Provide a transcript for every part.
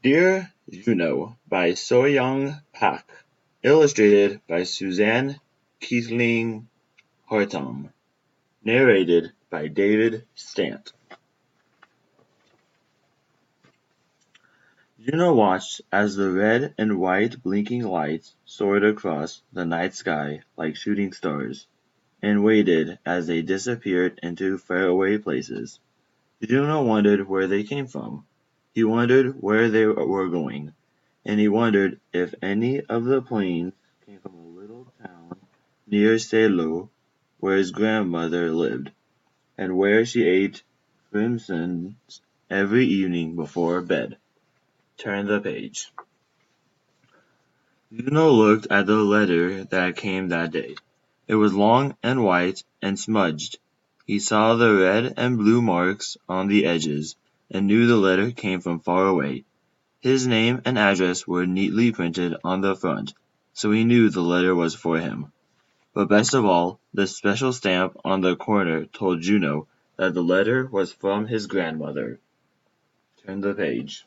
Dear Juno by Soyung Pak. Illustrated by Suzanne Kathleen Hartung. Narrated by David Stant. Juno watched as the red and white blinking lights soared across the night sky like shooting stars, and waited as they disappeared into faraway places. Juno wondered where they came from. He wondered where they were going, and he wondered if any of the planes came from a little town near Selo, where his grandmother lived, and where she ate crimsons every evening before bed. Turn the page. Juno looked at the letter that came that day. It was long and white and smudged. He saw the red and blue marks on the edges, and knew the letter came from far away. His name and address were neatly printed on the front, so he knew the letter was for him. But best of all, the special stamp on the corner told Juno that the letter was from his grandmother. Turn the page.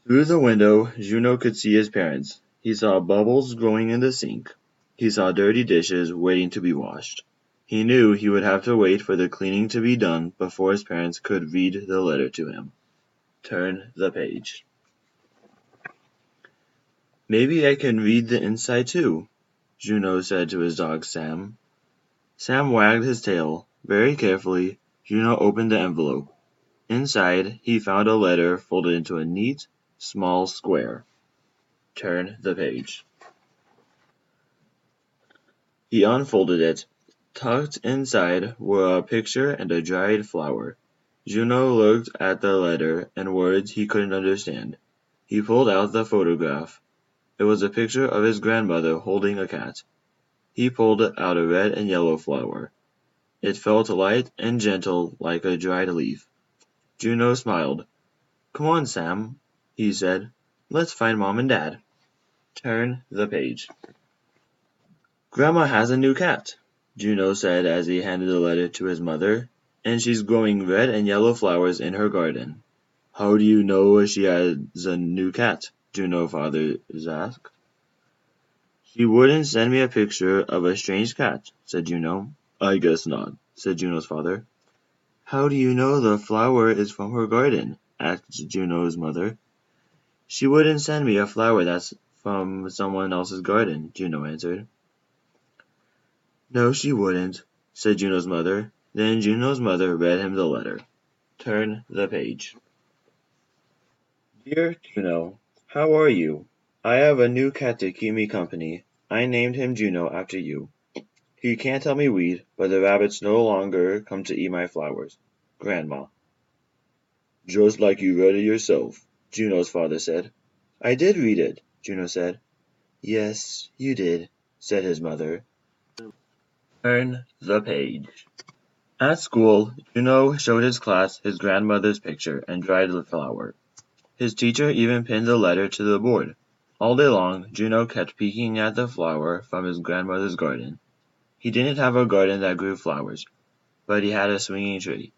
Through the window, Juno could see his parents. He saw bubbles growing in the sink. He saw dirty dishes waiting to be washed. He knew he would have to wait for the cleaning to be done before his parents could read the letter to him. Turn the page. Maybe I can read the inside too, Juno said to his dog Sam. Sam wagged his tail. Very carefully, Juno opened the envelope. Inside, he found a letter folded into a neat, small square. Turn the page. He unfolded it. Tucked inside were a picture and a dried flower. Juno looked at the letter and words he couldn't understand. He pulled out the photograph. It was a picture of his grandmother holding a cat. He pulled out a red and yellow flower. It felt light and gentle like a dried leaf. Juno smiled. Come on, Sam, he said. Let's find Mom and Dad. Turn the page. Grandma has a new cat, Juno said as he handed the letter to his mother, and she's growing red and yellow flowers in her garden. How do you know she has a new cat? Juno's father asked. She wouldn't send me a picture of a strange cat, said Juno. I guess not, said Juno's father. How do you know the flower is from her garden? Asked Juno's mother. She wouldn't send me a flower that's from someone else's garden, Juno answered. No, she wouldn't, said Juno's mother. Then Juno's mother read him the letter. Turn the page. Dear Juno, how are you? I have a new cat to keep me company. I named him Juno after you. He can't help me weed, but the rabbits no longer come to eat my flowers. Grandma. Just like you read it yourself, Juno's father said. I did read it, Juno said. Yes, you did, said his mother. Turn the page. At school, Juno showed his class his grandmother's picture and dried the flower. His teacher even pinned the letter to the board. All day long, Juno kept peeking at the flower from his grandmother's garden. He didn't have a garden that grew flowers, but he had a swinging tree.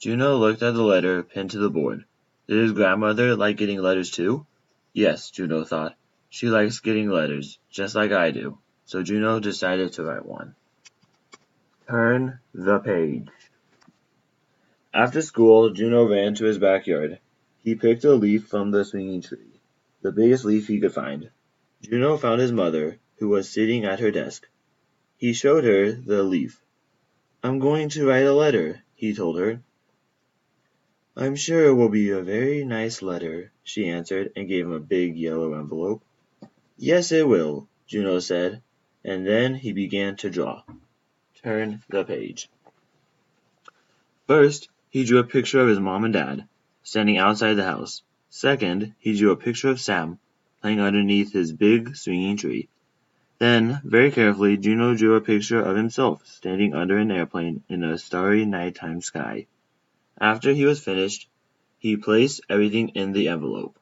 Juno looked at the letter pinned to the board. Did his grandmother like getting letters too? Yes, Juno thought. She likes getting letters, just like I do. So Juno decided to write one. Turn the page. After school, Juno ran to his backyard. He picked a leaf from the swinging tree, the biggest leaf he could find. Juno found his mother, who was sitting at her desk. He showed her the leaf. I'm going to write a letter, he told her. I'm sure it will be a very nice letter, she answered and gave him a big yellow envelope. Yes, it will, Juno said, and then he began to draw. Turn the page. First, he drew a picture of his mom and dad, standing outside the house. Second, he drew a picture of Sam, playing underneath his big swinging tree. Then, very carefully, Juno drew a picture of himself, standing under an airplane in a starry nighttime sky. After he was finished, he placed everything in the envelope.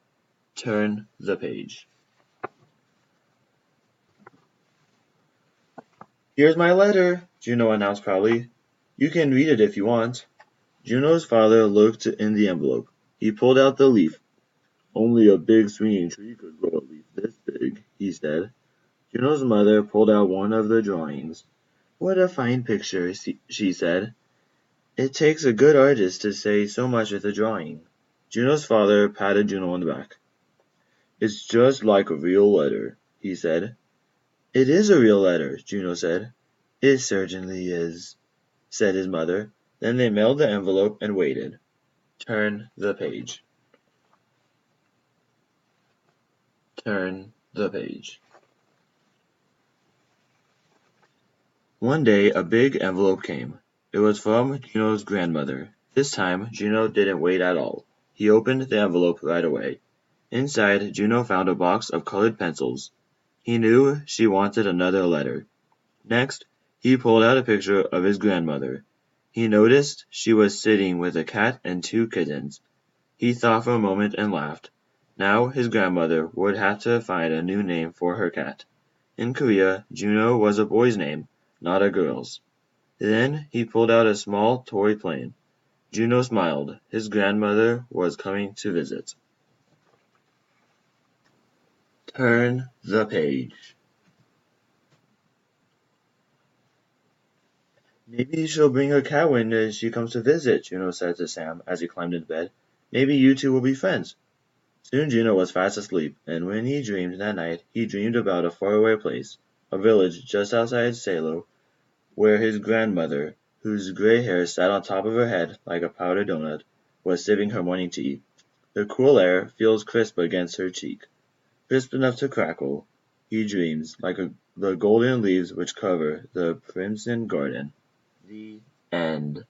Turn the page. Here's my letter, Juno announced proudly. You can read it if you want. Juno's father looked in the envelope. He pulled out the leaf. Only a big swinging tree could grow a leaf this big, he said. Juno's mother pulled out one of the drawings. What a fine picture, she said. It takes a good artist to say so much with a drawing. Juno's father patted Juno on the back. It's just like a real letter, he said. It is a real letter, Juno said. It certainly is, said his mother. Then they mailed the envelope and waited. Turn the page. Turn the page. One day a big envelope came. It was from Juno's grandmother. This time Juno didn't wait at all. He opened the envelope right away. Inside, Juno found a box of colored pencils. He knew she wanted another letter. Next, he pulled out a picture of his grandmother. He noticed she was sitting with a cat and two kittens. He thought for a moment and laughed. Now his grandmother would have to find a new name for her cat. In Korea, Juno was a boy's name, not a girl's. Then he pulled out a small toy plane. Juno smiled. His grandmother was coming to visit. Turn the page. Maybe she'll bring her cat when she comes to visit, Juno said to Sam as he climbed into bed. Maybe you two will be friends. Soon Juno was fast asleep, and when he dreamed that night, he dreamed about a faraway place, a village just outside Salo, where his grandmother, whose gray hair sat on top of her head like a powdered donut, was sipping her morning tea. The cool air feels crisp against her cheek, crisp enough to crackle. He dreams, like the golden leaves which cover the crimson garden. The end.